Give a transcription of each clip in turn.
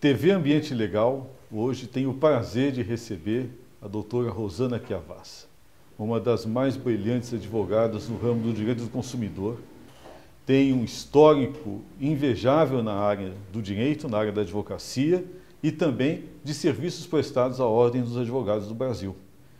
TV Ambiente Legal hoje tem o prazer de receber a doutora Rosana Chiavassa, uma das mais brilhantes advogadas no ramo do direito do consumidor. Tem um histórico invejável na área do direito, na área da advocacia e também de serviços prestados à Ordem dos Advogados do Brasil.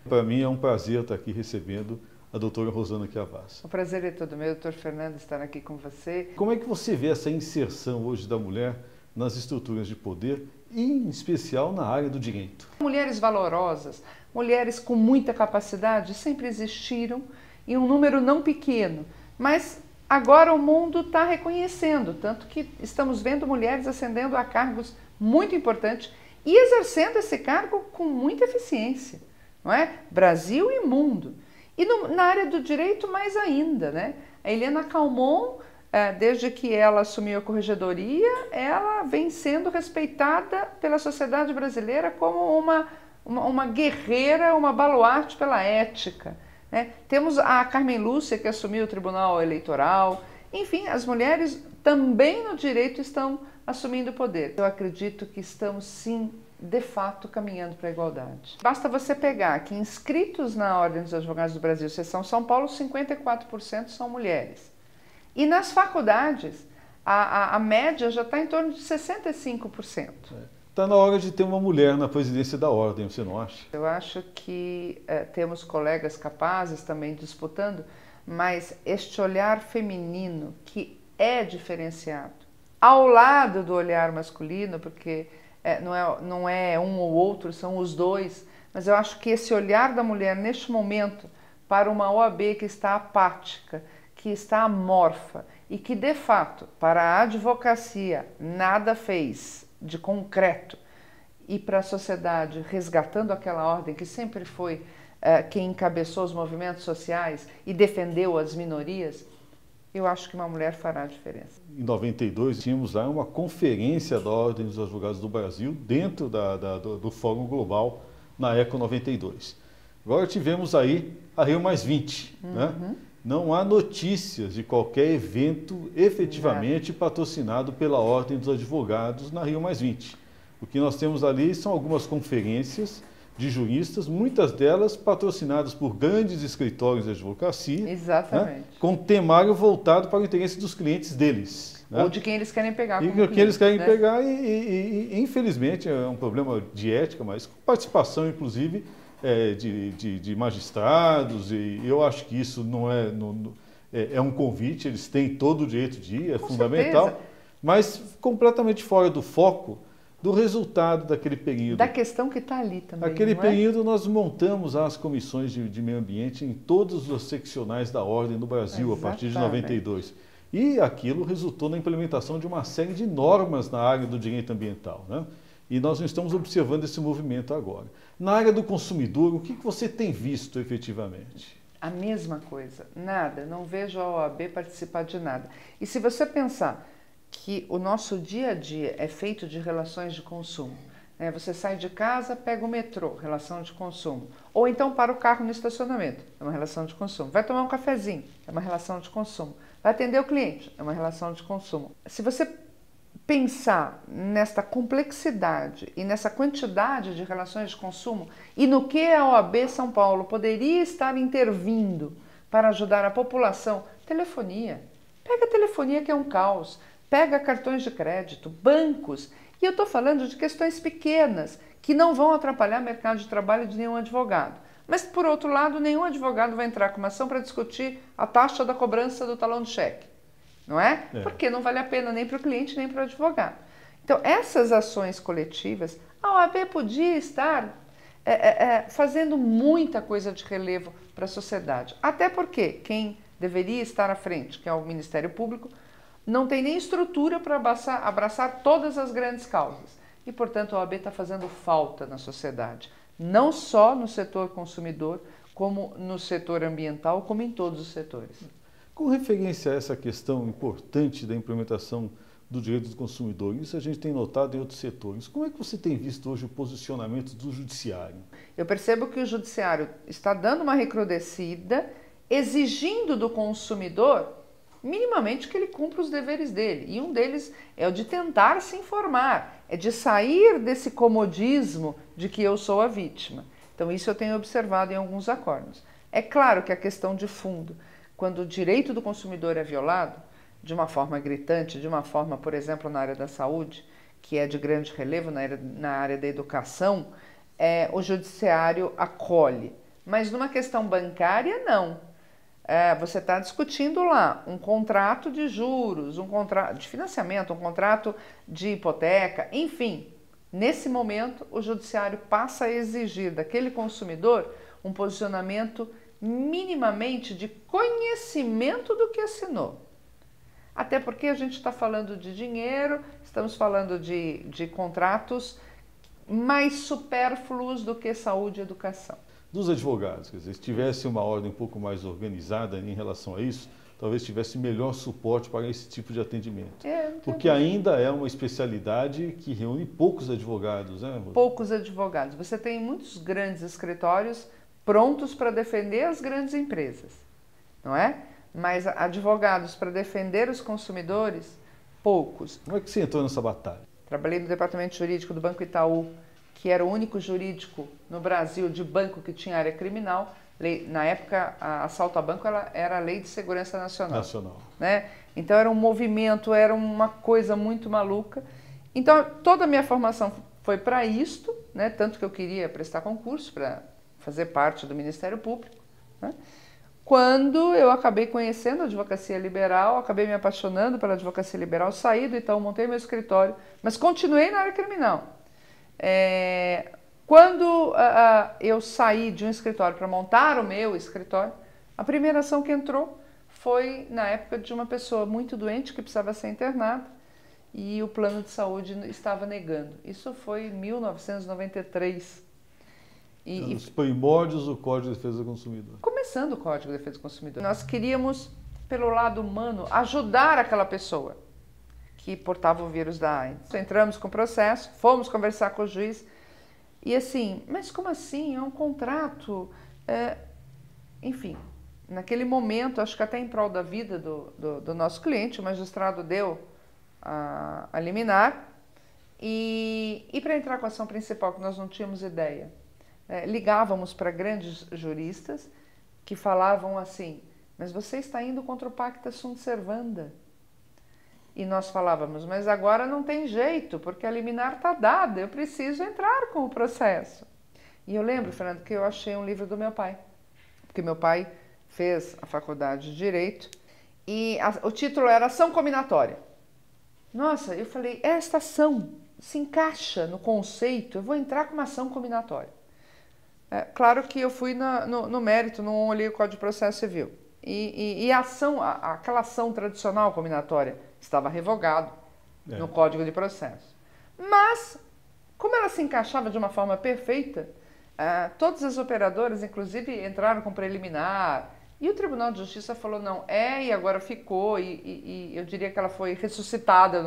Para mim é um prazer estar aqui recebendo a doutora Rosana Chiavassa. O prazer é todo meu, doutor Fernando, estar aqui com você. Como é que você vê essa inserção hoje da mulher nas estruturas de poder, e em especial na área do direito? Mulheres valorosas, mulheres com muita capacidade sempre existiram em um número não pequeno, mas agora o mundo está reconhecendo, tanto que estamos vendo mulheres ascendendo a cargos muito importantes e exercendo esse cargo com muita eficiência, não é? Brasil e mundo. E na área do direito mais ainda, né? A Helena Calmon, desde que ela assumiu a corregedoria, ela vem sendo respeitada pela sociedade brasileira como uma guerreira, uma baluarte pela ética, né? Temos a Carmen Lúcia, que assumiu o Tribunal Eleitoral. Enfim, as mulheres também no direito estão assumindo o poder. Eu acredito que estamos, sim, de fato, caminhando para a igualdade. Basta você pegar que inscritos na Ordem dos Advogados do Brasil, seção São Paulo, 54% são mulheres. E nas faculdades, a média já está em torno de 65%. Está na hora de ter uma mulher na presidência da Ordem, você não acha? Eu acho que temos colegas capazes também disputando, mas este olhar feminino que é diferenciado, ao lado do olhar masculino, porque não é um ou outro, são os dois, mas eu acho que esse olhar da mulher neste momento para uma OAB que está apática, que está amorfa e que, de fato, para a advocacia nada fez de concreto e para a sociedade, resgatando aquela ordem que sempre foi quem encabeçou os movimentos sociais e defendeu as minorias, eu acho que uma mulher fará a diferença. Em 92, tínhamos lá uma conferência da Ordem dos Advogados do Brasil dentro do Fórum Global na ECO 92. Agora tivemos aí a Rio+20, né? Não há notícias de qualquer evento efetivamente patrocinado pela Ordem dos Advogados na Rio+20. O que nós temos ali são algumas conferências de juristas, muitas delas patrocinadas por grandes escritórios de advocacia. Exatamente. Né, com temário voltado para o interesse dos clientes deles. Né? Ou de quem eles querem pegar como clientes, quem eles querem né? pegar e, infelizmente, é um problema de ética, mas com participação, inclusive, de magistrados, e eu acho que isso não é um convite, eles têm todo o direito de ir, é com fundamental, certeza. Mas completamente fora do foco do resultado daquele período. Da questão que está ali também. Naquele não período nós montamos as comissões de meio ambiente em todos os seccionais da Ordem do Brasil, a partir de 92. E aquilo resultou na implementação de uma série de normas na área do direito ambiental, né? E nós não estamos observando esse movimento agora. Na área do consumidor, o que você tem visto efetivamente? A mesma coisa, nada, não vejo a OAB participar de nada. E se você pensar que o nosso dia a dia é feito de relações de consumo, né? Você sai de casa, pega o metrô, relação de consumo. Ou então para o carro no estacionamento, é uma relação de consumo. Vai tomar um cafezinho, é uma relação de consumo. Vai atender o cliente, é uma relação de consumo. Se você pensar nesta complexidade e nessa quantidade de relações de consumo e no que a OAB São Paulo poderia estar intervindo para ajudar a população, telefonia. Pega a telefonia, que é um caos. Pega cartões de crédito, bancos. E eu estou falando de questões pequenas que não vão atrapalhar o mercado de trabalho de nenhum advogado. Mas, por outro lado, nenhum advogado vai entrar com uma ação para discutir a taxa da cobrança do talão de cheque. Não é? Porque não vale a pena nem para o cliente, nem para o advogado. Então, essas ações coletivas, a OAB podia estar fazendo muita coisa de relevo para a sociedade. Até porque quem deveria estar à frente, que é o Ministério Público, não tem nem estrutura para abraçar todas as grandes causas. E, portanto, a OAB está fazendo falta na sociedade. Não só no setor consumidor, como no setor ambiental, como em todos os setores. Com referência a essa questão importante da implementação do direito do consumidor, isso a gente tem notado em outros setores. Como é que você tem visto hoje o posicionamento do judiciário? Eu percebo que o judiciário está dando uma recrudescida, exigindo do consumidor minimamente que ele cumpra os deveres dele. E um deles é o de tentar se informar, é de sair desse comodismo de que eu sou a vítima. Então isso eu tenho observado em alguns acordos. É claro que a questão de fundo, quando o direito do consumidor é violado, de uma forma gritante, de uma forma, por exemplo, na área da saúde, que é de grande relevo, na área da educação, o judiciário acolhe. Mas numa questão bancária, não. Você está discutindo lá um contrato de juros, um contrato de financiamento, um contrato de hipoteca, enfim. Nesse momento, o judiciário passa a exigir daquele consumidor um posicionamento minimamente de conhecimento do que assinou. Até porque a gente está falando de dinheiro, estamos falando de contratos mais supérfluos do que saúde e educação. Dos advogados, quer dizer, se tivesse uma ordem um pouco mais organizada em relação a isso, talvez tivesse melhor suporte para esse tipo de atendimento. Porque ainda é uma especialidade que reúne poucos advogados, né? Poucos advogados. Você tem muitos grandes escritórios prontos para defender as grandes empresas, não é? Mas advogados para defender os consumidores, poucos. Como é que você entrou nessa batalha? Trabalhei no departamento jurídico do Banco Itaú, que era o único jurídico no Brasil de banco que tinha área criminal. Na época, a assalto a banco era a Lei de Segurança Nacional. Né? Então era um movimento, era uma coisa muito maluca. Então toda a minha formação foi para isto, né? Tanto que eu queria prestar concurso para fazer parte do Ministério Público. Né? Quando eu acabei conhecendo a advocacia liberal, acabei me apaixonando pela advocacia liberal, saí do Itaú, montei meu escritório, mas continuei na área criminal. Quando eu saí de um escritório para montar o meu escritório, a primeira ação que entrou foi na época de uma pessoa muito doente que precisava ser internada e o plano de saúde estava negando. Isso foi em 1993. Os primórdios do Código de Defesa do Consumidor. Começando o Código de Defesa do Consumidor. Nós queríamos, pelo lado humano, ajudar aquela pessoa que portava o vírus da AIDS. Entramos com o processo, fomos conversar com o juiz e assim, mas como assim? É um contrato. Enfim, naquele momento, acho que até em prol da vida do nosso cliente, o magistrado deu a liminar e para entrar com a ação principal, que nós não tínhamos ideia, ligávamos para grandes juristas que falavam assim, mas você está indo contra o Pacta Sunt Servanda. E nós falávamos, mas agora não tem jeito, porque a liminar está dada, eu preciso entrar com o processo. E eu lembro, Fernando, que eu achei um livro do meu pai, porque meu pai fez a faculdade de Direito e o título era Ação Cominatória. Nossa, eu falei, esta ação se encaixa no conceito, eu vou entrar com uma ação cominatória. Claro que eu fui no mérito, não olhei o Código de Processo Civil. E a ação, aquela ação tradicional cominatória estava revogado no Código de Processo. Mas, como ela se encaixava de uma forma perfeita, todas as operadoras, inclusive, entraram com preliminar. E o Tribunal de Justiça falou, não, e agora ficou, e eu diria que ela foi ressuscitada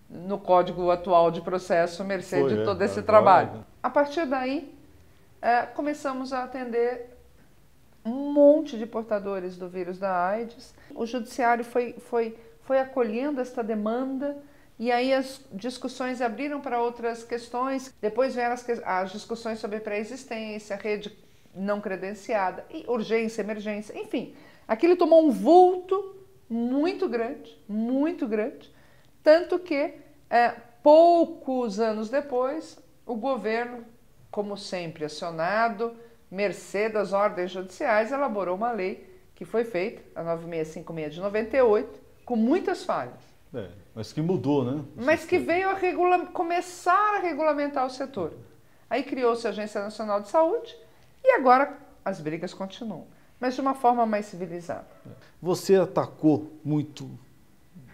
no Código atual de Processo, mercê de todo esse trabalho. A partir daí, começamos a atender um monte de portadores do vírus da AIDS. O judiciário foi acolhendo esta demanda e aí as discussões abriram para outras questões. Depois vieram as discussões sobre pré-existência, rede não credenciada, e urgência, emergência, enfim. Aquilo tomou um vulto muito grande, tanto que poucos anos depois, o governo, como sempre acionado, mercê das ordens judiciais, elaborou uma lei que foi feita, a 9656 de 98, com muitas falhas. Mas que mudou, né? Mas que veio a começar a regulamentar o setor. Aí criou-se a Agência Nacional de Saúde e agora as brigas continuam, mas de uma forma mais civilizada. Você atacou muito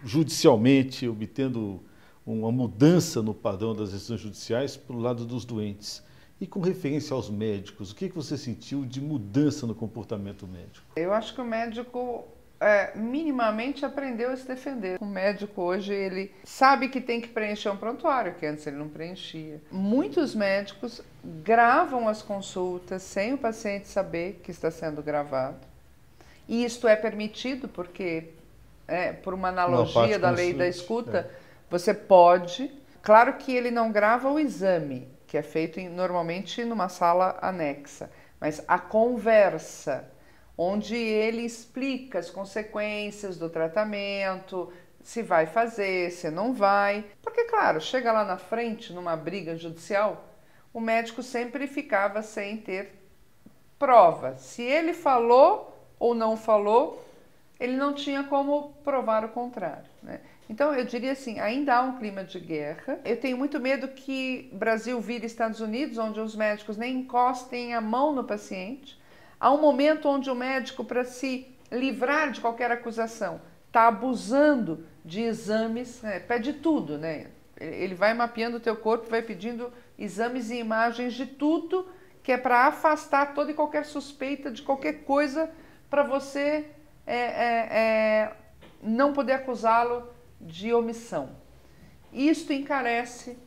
judicialmente, obtendo uma mudança no padrão das decisões judiciais para o lado dos doentes. E com referência aos médicos, o que você sentiu de mudança no comportamento médico? Eu acho que o médico minimamente aprendeu a se defender. O médico hoje, ele sabe que tem que preencher um prontuário, que antes ele não preenchia. Muitos médicos gravam as consultas sem o paciente saber que está sendo gravado. E isto é permitido porque por uma analogia da lei da escuta, você pode. Claro que ele não grava o exame, que é feito normalmente numa sala anexa, mas a conversa, onde ele explica as consequências do tratamento, se vai fazer, se não vai. Porque, claro, chega lá na frente, numa briga judicial, o médico sempre ficava sem ter prova. Se ele falou ou não falou, ele não tinha como provar o contrário, né? Então, eu diria assim, ainda há um clima de guerra. Eu tenho muito medo que o Brasil vire Estados Unidos, onde os médicos nem encostem a mão no paciente. Há um momento onde o médico, para se livrar de qualquer acusação, está abusando de exames, né? Pede tudo, né? Ele vai mapeando o teu corpo, vai pedindo exames e imagens de tudo, que é para afastar toda e qualquer suspeita de qualquer coisa, para você não poder acusá-lo de omissão. Isto encarece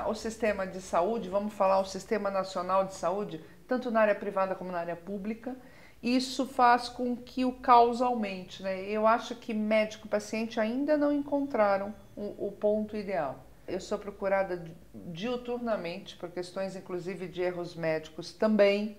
o sistema de saúde, vamos falar o Sistema Nacional de Saúde, tanto na área privada como na área pública. Isso faz com que o caos aumente, né? Eu acho que médico e paciente ainda não encontraram o ponto ideal. Eu sou procurada diuturnamente por questões, inclusive, de erros médicos também,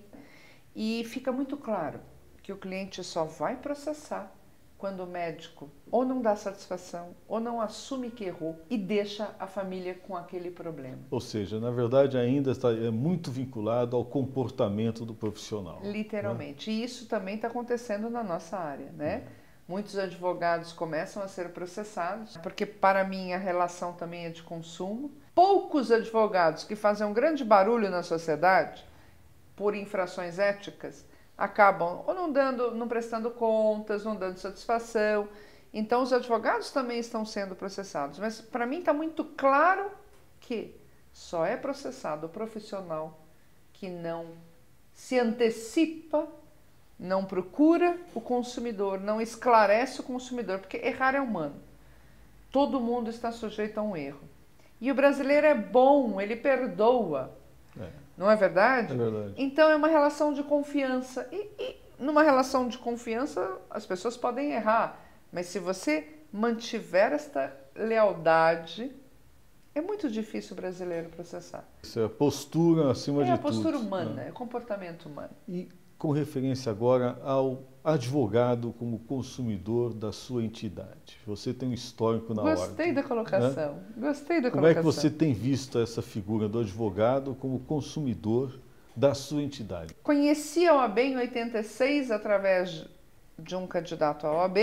e fica muito claro que o cliente só vai processar quando o médico ou não dá satisfação, ou não assume que errou e deixa a família com aquele problema. Ou seja, na verdade ainda está muito vinculado ao comportamento do profissional. Literalmente. Né? E isso também está acontecendo na nossa área, né? Muitos advogados começam a ser processados, porque para mim a relação também é de consumo. Poucos advogados que fazem um grande barulho na sociedade por infrações éticas acabam ou não prestando contas, não dando satisfação. Então os advogados também estão sendo processados. Mas para mim está muito claro que só é processado o profissional que não se antecipa, não procura o consumidor, não esclarece o consumidor, porque errar é humano. Todo mundo está sujeito a um erro. E o brasileiro é bom, ele perdoa. Não é verdade? É verdade. Então é uma relação de confiança. E numa relação de confiança as pessoas podem errar. Mas se você mantiver esta lealdade, é muito difícil o brasileiro processar. Isso é a postura acima de tudo. É a postura humana, é o comportamento humano. E com referência agora ao advogado como consumidor da sua entidade. Você tem um histórico na ordem. Gostei da colocação. Né? Gostei da Como é que você tem visto essa figura do advogado como consumidor da sua entidade? Conheci a OAB em 86 através de um candidato à OAB.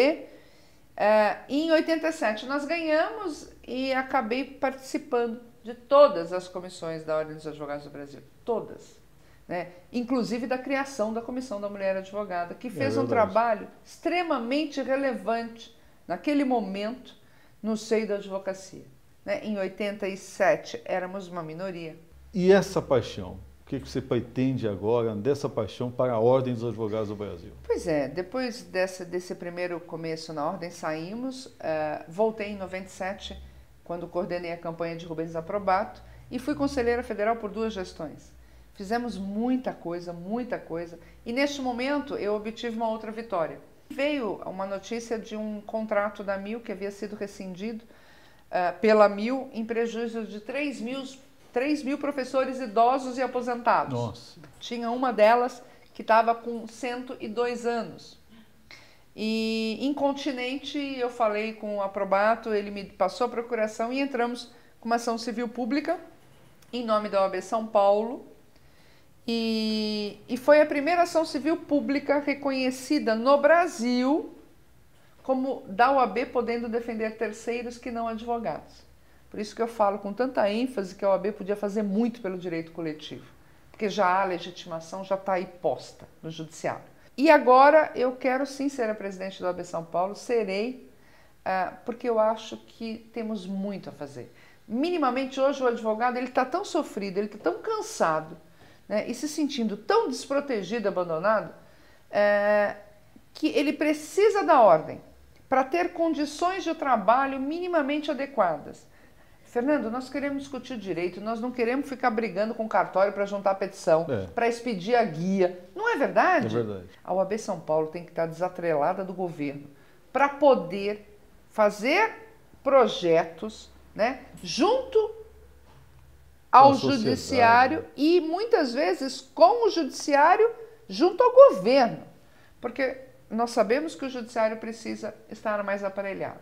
Em 87 nós ganhamos e acabei participando de todas as comissões da Ordem dos Advogados do Brasil. Todas. Né? Inclusive da criação da Comissão da Mulher Advogada, que fez um trabalho extremamente relevante naquele momento no seio da advocacia. Né? Em 87 éramos uma minoria. E essa paixão? O que você pretende agora dessa paixão para a Ordem dos Advogados do Brasil? Pois é, depois desse primeiro começo na Ordem saímos, voltei em 97, quando coordenei a campanha de Rubens Aprobato, e fui conselheira federal por 2 gestões. Fizemos muita coisa, e neste momento eu obtive uma outra vitória. Veio uma notícia de um contrato da Mil que havia sido rescindido pela Mil em prejuízo de 3 mil professores idosos e aposentados. Nossa. Tinha uma delas que estava com 102 anos. E incontinente eu falei com o Aprobato, ele me passou a procuração e entramos com uma ação civil pública em nome da OAB São Paulo. E foi a primeira ação civil pública reconhecida no Brasil como da OAB podendo defender terceiros que não advogados. Por isso que eu falo com tanta ênfase que a OAB podia fazer muito pelo direito coletivo, porque já há legitimação, já está aí posta no judiciário. E agora eu quero sim ser a presidente da OAB São Paulo, serei, porque eu acho que temos muito a fazer. Minimamente hoje o advogado está tão sofrido, ele está tão cansado, né, e se sentindo tão desprotegido, abandonado, que ele precisa da ordem para ter condições de trabalho minimamente adequadas. Fernando, nós queremos discutir direito, nós não queremos ficar brigando com o cartório para juntar a petição, para expedir a guia. Não é verdade? É verdade. A OAB São Paulo tem que estar desatrelada do governo, para poder fazer projetos, né, junto ao judiciário e muitas vezes com o judiciário junto ao governo, porque nós sabemos que o judiciário precisa estar mais aparelhado.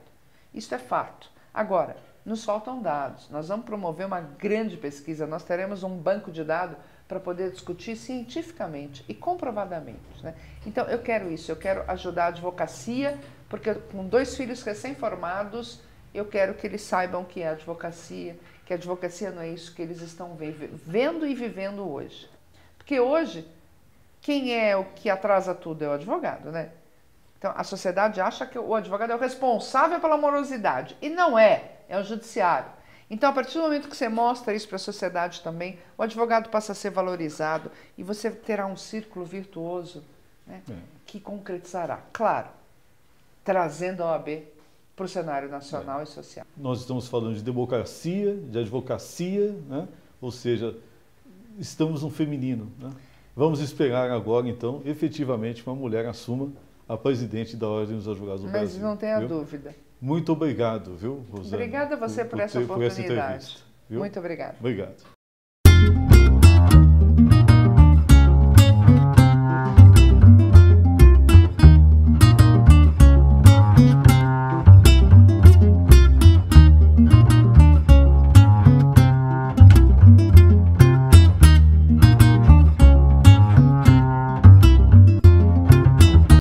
Isso é fato. Agora, nos faltam dados. Nós vamos promover uma grande pesquisa, nós teremos um banco de dados para poder discutir cientificamente e comprovadamente, né? Então, eu quero isso, eu quero ajudar a advocacia, porque com 2 filhos recém-formados, eu quero que eles saibam que a advocacia não é isso que eles estão vendo e vivendo hoje. Porque hoje, quem é o que atrasa tudo é o advogado, né? Então, a sociedade acha que o advogado é o responsável pela morosidade. E não é, é o judiciário. Então, a partir do momento que você mostra isso para a sociedade também, o advogado passa a ser valorizado e você terá um círculo virtuoso, né, que concretizará, claro, trazendo a OAB para o cenário nacional e social. Nós estamos falando de democracia, de advocacia, né? Ou seja, estamos no feminino, né? Vamos esperar agora, então, efetivamente, que uma mulher assuma a presidente da Ordem dos Advogados do Brasil. Mas não tenha dúvida. Muito obrigado, viu, Rosane? Obrigada a você por essa oportunidade. Por essa entrevista, viu? Muito obrigada. Obrigado.